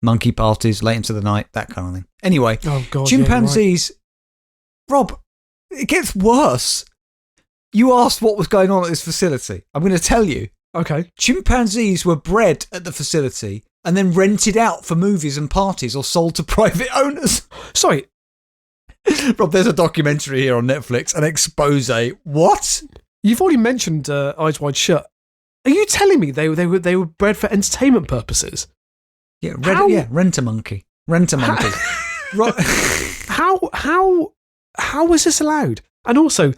Monkey parties, late into the night, that kind of thing. Anyway, oh God, chimpanzees... Yeah, right. Rob, it gets worse. You asked what was going on at this facility. I'm going to tell you. Okay. Chimpanzees were bred at the facility and then rented out for movies and parties or sold to private owners. Sorry. Rob, there's a documentary here on Netflix, an expose. What? You've already mentioned Eyes Wide Shut. Are you telling me they were bred for entertainment purposes? Yeah, rent a monkey. How was this allowed? And also,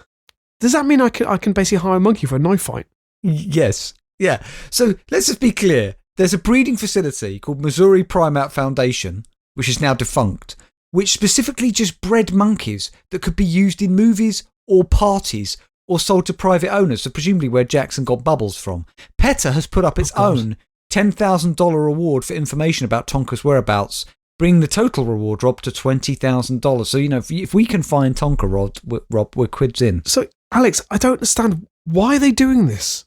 does that mean I can basically hire a monkey for a knife fight? Yes. Yeah. So let's just be clear. There's a breeding facility called Missouri Primate Foundation, which is now defunct, which specifically just bred monkeys that could be used in movies or parties or sold to private owners, so presumably where Jackson got Bubbles from. PETA has put up its own $10,000 reward for information about Tonka's whereabouts, bringing the total reward, Rob, to $20,000. So, if we can find Tonka, Rob, we're quids in. So, Alex, I don't understand. Why are they doing this?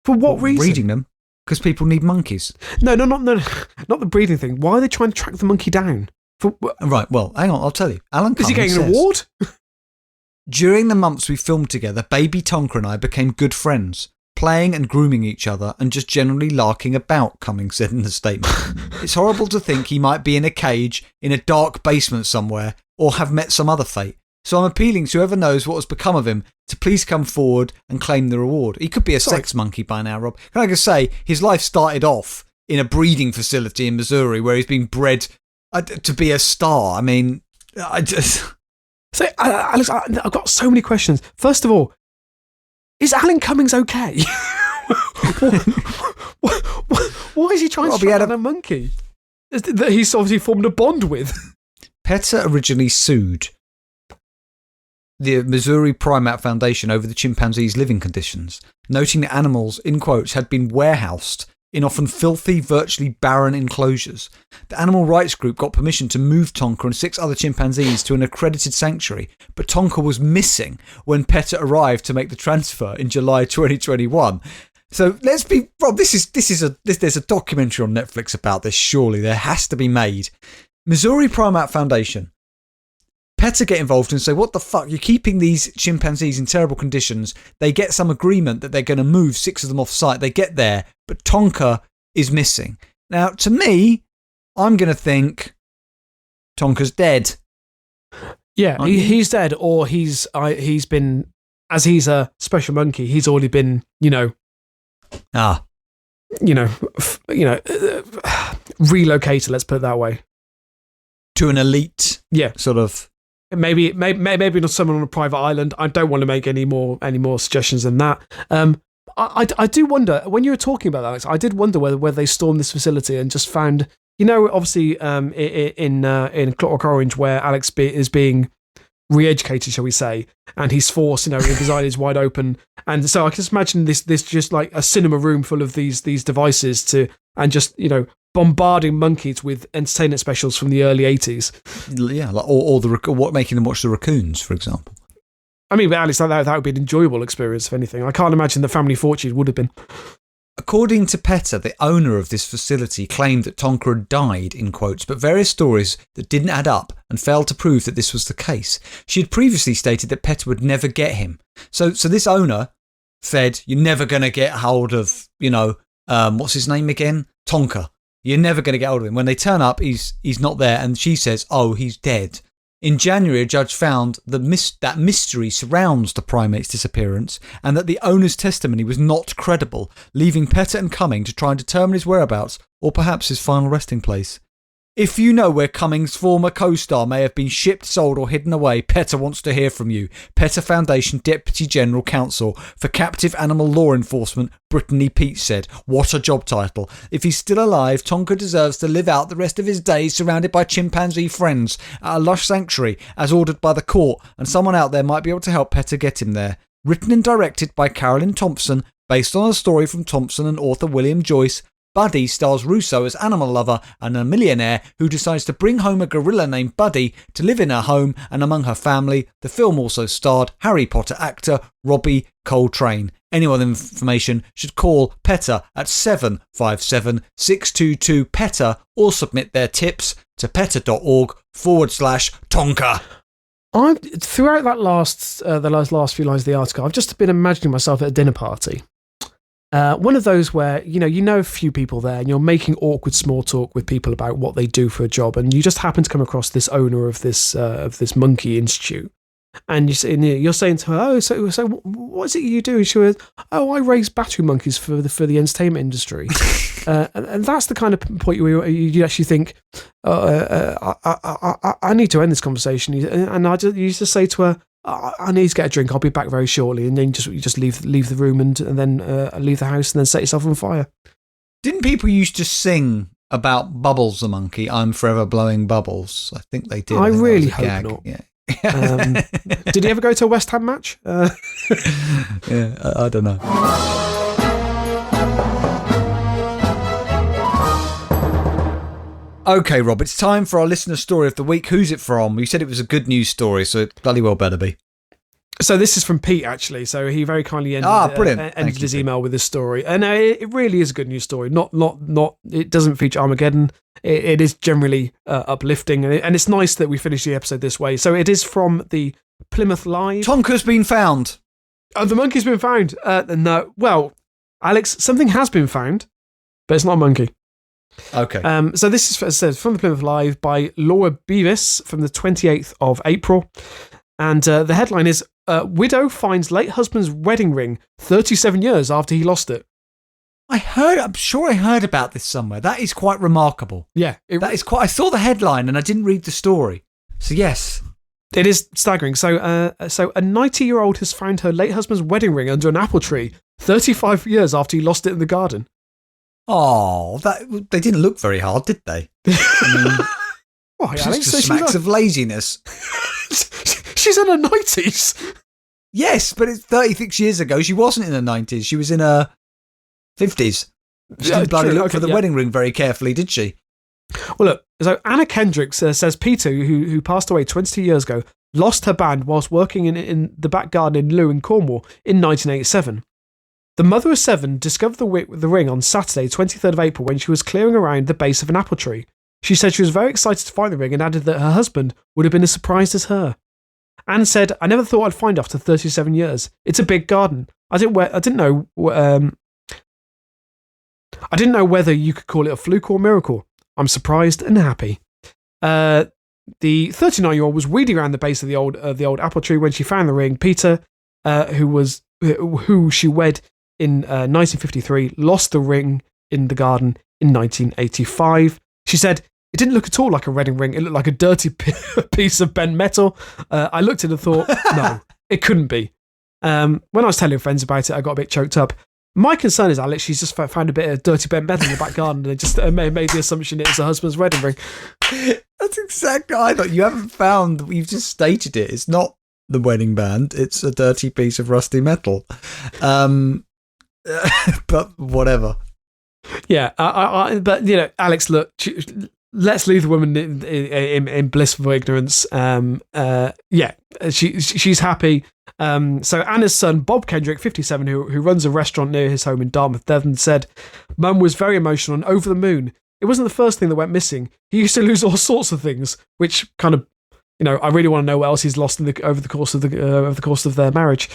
For what reason? Breeding them. Because people need monkeys. No, not the breeding thing. Why are they trying to track the monkey down? Right, well, hang on, I'll tell you. Alan Cumming Is he getting an award? During the months we filmed together, baby Tonka and I became good friends, playing and grooming each other and just generally larking about, Cumming said in the statement. It's horrible to think he might be in a cage in a dark basement somewhere or have met some other fate. So I'm appealing to whoever knows what has become of him to please come forward and claim the reward. He could be a sex monkey by now, Rob. Can I just say, his life started off in a breeding facility in Missouri where he's being bred to be a star. I mean, I just... So, Alex, I've got so many questions. First of all, is Alan Cummings okay? Why is he trying to track down a monkey that he's obviously formed a bond with? PETA originally sued the Missouri Primate Foundation over the chimpanzees' living conditions, noting that animals, in quotes, had been warehoused in often filthy, virtually barren enclosures. The animal rights group got permission to move Tonka and 6 other chimpanzees to an accredited sanctuary, but Tonka was missing when PETA arrived to make the transfer in July 2021. So let's be, Rob, there's a documentary on Netflix about this, surely. There has to be made. Missouri Primate Foundation. PETA get involved and say, what the fuck, you're keeping these chimpanzees in terrible conditions. They get some agreement that they're going to move 6 of them off site. They get there, but Tonka is missing. Now, to me, I'm going to think Tonka's dead. Yeah, he's dead, or he's been, as he's a special monkey, he's already been, relocated, let's put it that way. To an elite sort of... Maybe not someone on a private island. I don't want to make any more suggestions than that. I do wonder, when you were talking about that, Alex, I did wonder whether they stormed this facility and just found, obviously in Clockwork Orange, where Alex is being re-educated, shall we say, and he's forced, his eyes is wide open, and so I can just imagine this just like a cinema room full of these devices and just bombarding monkeys with entertainment specials from the early 80s. Yeah, or making them watch the raccoons, for example. I mean, but Alex, that would be an enjoyable experience, if anything. I can't imagine the family fortune would have been. According to PETA, the owner of this facility claimed that Tonka had died, in quotes, but various stories that didn't add up and failed to prove that this was the case. She had previously stated that PETA would never get him. So this owner said, you're never going to get hold of, what's his name again? Tonka. You're never going to get hold of him. When they turn up, he's not there, and she says, oh, he's dead. In January, a judge found that mystery surrounds the primate's disappearance and that the owner's testimony was not credible, leaving PETA and Cumming to try and determine his whereabouts or perhaps his final resting place. If you know where Cumming's former co-star may have been shipped, sold or hidden away, PETA wants to hear from you. PETA Foundation Deputy General Counsel for Captive Animal Law Enforcement, Brittany Peach said. What a job title. If he's still alive, Tonka deserves to live out the rest of his days surrounded by chimpanzee friends at a lush sanctuary as ordered by the court, and someone out there might be able to help PETA get him there. Written and directed by Carolyn Thompson, based on a story from Thompson and author William Joyce, Buddy stars Russo as animal lover and a millionaire who decides to bring home a gorilla named Buddy to live in her home and among her family. The film also starred Harry Potter actor Robbie Coltrane. Anyone with information should call PETA at 757-622-PETA or submit their tips to peta.org/Tonka. Throughout that last few lines of the article, I've just been imagining myself at a dinner party. One of those where, you know a few people there and you're making awkward small talk with people about what they do for a job, and you just happen to come across this owner of this monkey institute. And you're saying to her, oh, so what is it you do? And she goes, oh, I raise battery monkeys for the entertainment industry. And that's the kind of point where you actually think, I need to end this conversation. And you just say to her, I need to get a drink. I'll be back very shortly. And then you just leave the room and then leave the house and then set yourself on fire. Didn't people used to sing about Bubbles the monkey? I'm forever blowing bubbles. I think they did. I really hope not. Yeah. Did he ever go to a West Ham match? Yeah, I don't know. Okay, Rob, it's time for our listener story of the week. Who's it from? You said it was a good news story, so it bloody well better be. So this is from Pete, actually. So he very kindly ended his email with this story. And it really is a good news story. Not. It doesn't feature Armageddon. It is generally uplifting. And it's nice that we finish the episode this way. So it is from the Plymouth Live. Tonka's been found. Oh, the monkey's been found. No. Well, Alex, something has been found, but it's not a monkey. Okay. So this is, as I said, from the Plymouth Live by Laura Beavis from the 28th of April. And the headline is, Widow finds late husband's wedding ring 37 years after he lost it. I'm sure I heard about this somewhere. That is quite remarkable. Yeah. I saw the headline and I didn't read the story. So yes. It is staggering. So a 90-year-old has found her late husband's wedding ring under an apple tree 35 years after he lost it in the garden. Oh, they didn't look very hard, did they? I mean, Why, Alex? just smacks of laziness. She's in her 90s. Yes, but it's 36 years ago. She wasn't in her 90s. She was in her 50s. She didn't bloody look for the wedding ring very carefully, did she? Well, look, so Anna Kendrick says Peter, who passed away 22 years ago, lost her band whilst working in the back garden in Lewin, Cornwall in 1987. The mother of 7 discovered the ring on Saturday, 23rd of April, when she was clearing around the base of an apple tree. She said she was very excited to find the ring and added that her husband would have been as surprised as her. Anne said, "I never thought I'd find it after 37 years. It's a big garden. I didn't know whether you could call it a fluke or a miracle. I'm surprised and happy." The 39-year-old was weeding around the base of the old apple tree when she found the ring. Peter, who she wed in 1953, lost the ring in the garden in 1985. She said, "It didn't look at all like a wedding ring. It looked like a dirty piece of bent metal. I looked at it and thought, no, it couldn't be." When I was telling friends about it, I got a bit choked up. My concern is, Alex, she's just found a bit of dirty bent metal in the back garden and just made the assumption it was her husband's wedding ring. That's exactly what I thought. You've just stated it. It's not the wedding band. It's a dirty piece of rusty metal. But whatever. Yeah, but Alex, look, let's leave the woman in blissful ignorance. She's happy. So Anna's son, Bob Kendrick, 57, who runs a restaurant near his home in Dartmouth, Devon, said, "Mum was very emotional and over the moon. It wasn't the first thing that went missing. He used to lose all sorts of things, which kind of, I really want to know what else he's lost over the course of their marriage."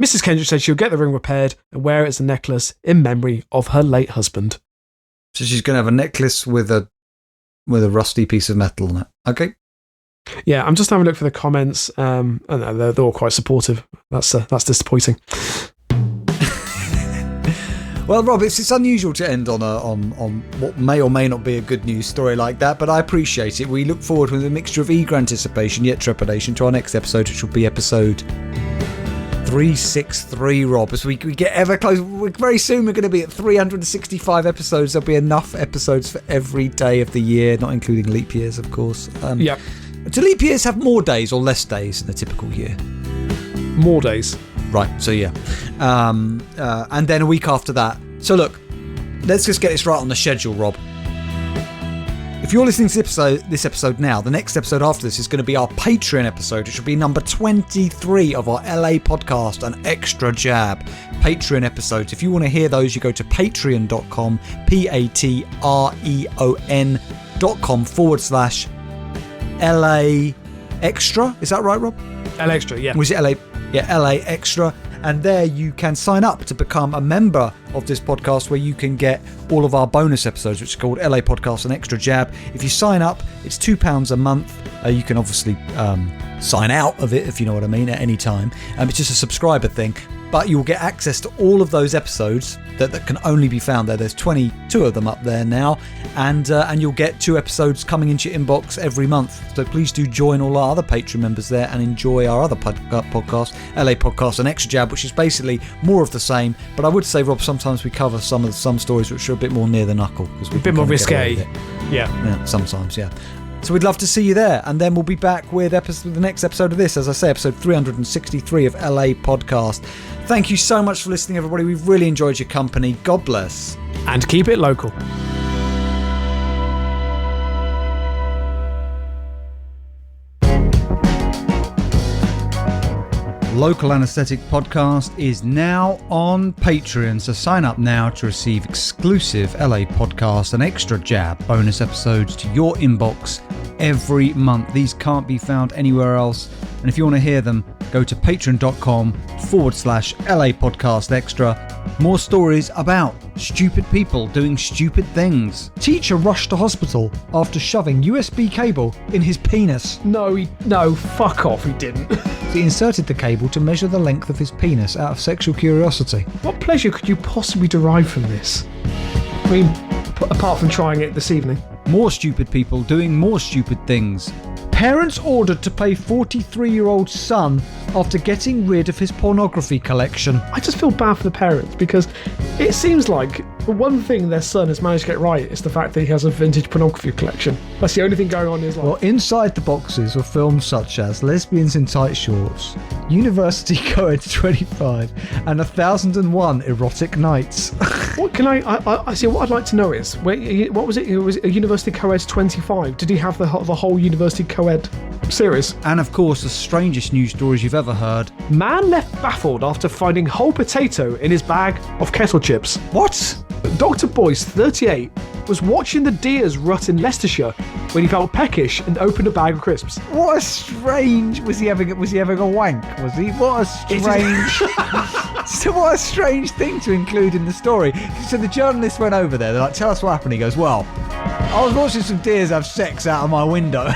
Mrs. Kendrick said she'll get the ring repaired and wear it as a necklace in memory of her late husband. So she's going to have a necklace with a rusty piece of metal on it. Okay. Yeah, I'm just having a look for the comments. And they're all quite supportive. That's disappointing. Well, Rob, it's unusual to end on what may or may not be a good news story like that, but I appreciate it. We look forward with a mixture of eager anticipation yet trepidation to our next episode, which will be episode 363, Rob. As we get ever closer, very soon we're going to be at 365 episodes. There'll be enough episodes for every day of the year, not including leap years, of course. Yeah. Do leap years have more days or less days than a typical year? More days. Right, so yeah. And then a week after that. So look, let's just get this right on the schedule, Rob. If you're listening to this episode now, the next episode after this is going to be our Patreon episode, which will be number 23 of our LA podcast, an extra jab Patreon episodes. If you want to hear those, you go to patreon.com, patreon.com/LA Extra. Is that right, Rob? LA Extra, yeah. Was it LA? Yeah, LA Extra. And there you can sign up to become a member of this podcast, where you can get all of our bonus episodes, which are called LA Podcast and Extra Jab. If you sign up, it's £2 a month. You can obviously sign out of it, if you know what I mean, at any time. It's just a subscriber thing. But you'll get access to all of those episodes that can only be found there. There's 22 of them up there now. And you'll get 2 episodes coming into your inbox every month. So please do join all our other Patreon members there and enjoy our other podcast, LA Podcast and Extra Jab, which is basically more of the same. But I would say, Rob, sometimes we cover some stories which are a bit more near the knuckle. A bit more risque. Yeah, sometimes, yeah. So we'd love to see you there. And then we'll be back with the next episode of this, as I say, episode 363 of LA Podcast. Thank you so much for listening, everybody. We've really enjoyed your company. God bless. And keep it local. Local Anaesthetic Podcast is now on Patreon, so sign up now to receive exclusive LA Podcast and Extra Jab bonus episodes to your inbox every month. These can't be found anywhere else, and if you want to hear them, go to patreon.com/LA Podcast Extra. More stories about stupid people doing stupid things. Teacher rushed to hospital after shoving USB cable in his penis. No, fuck off, he didn't. He inserted the cable to measure the length of his penis out of sexual curiosity. What pleasure could you possibly derive from this? I mean, apart from trying it this evening. More stupid people doing more stupid things. Parents ordered to pay 43-year-old son after getting rid of his pornography collection. I just feel bad for the parents, because it seems like The one thing their son has managed to get right is the fact that he has a vintage pornography collection. That's the only thing going on in his life. Well, inside the boxes were films such as Lesbians in Tight Shorts, University Co-ed 25, and 1001 Erotic Nights. What can I see? What I'd like to know is, what was it? It was a University Co-ed 25. Did he have the whole University Co-ed series? And of course, the strangest news stories you've ever heard. Man left baffled after finding whole potato in his bag of kettle chips. What? Dr. Boyce, 38, was watching the deers rut in Leicestershire when he felt peckish and opened a bag of crisps. What a strange... Was he having a wank? Was he? What a strange... So what a strange thing to include in the story. So the journalists went over there. They're like, tell us what happened. He goes, well, I was watching some deers have sex out of my window.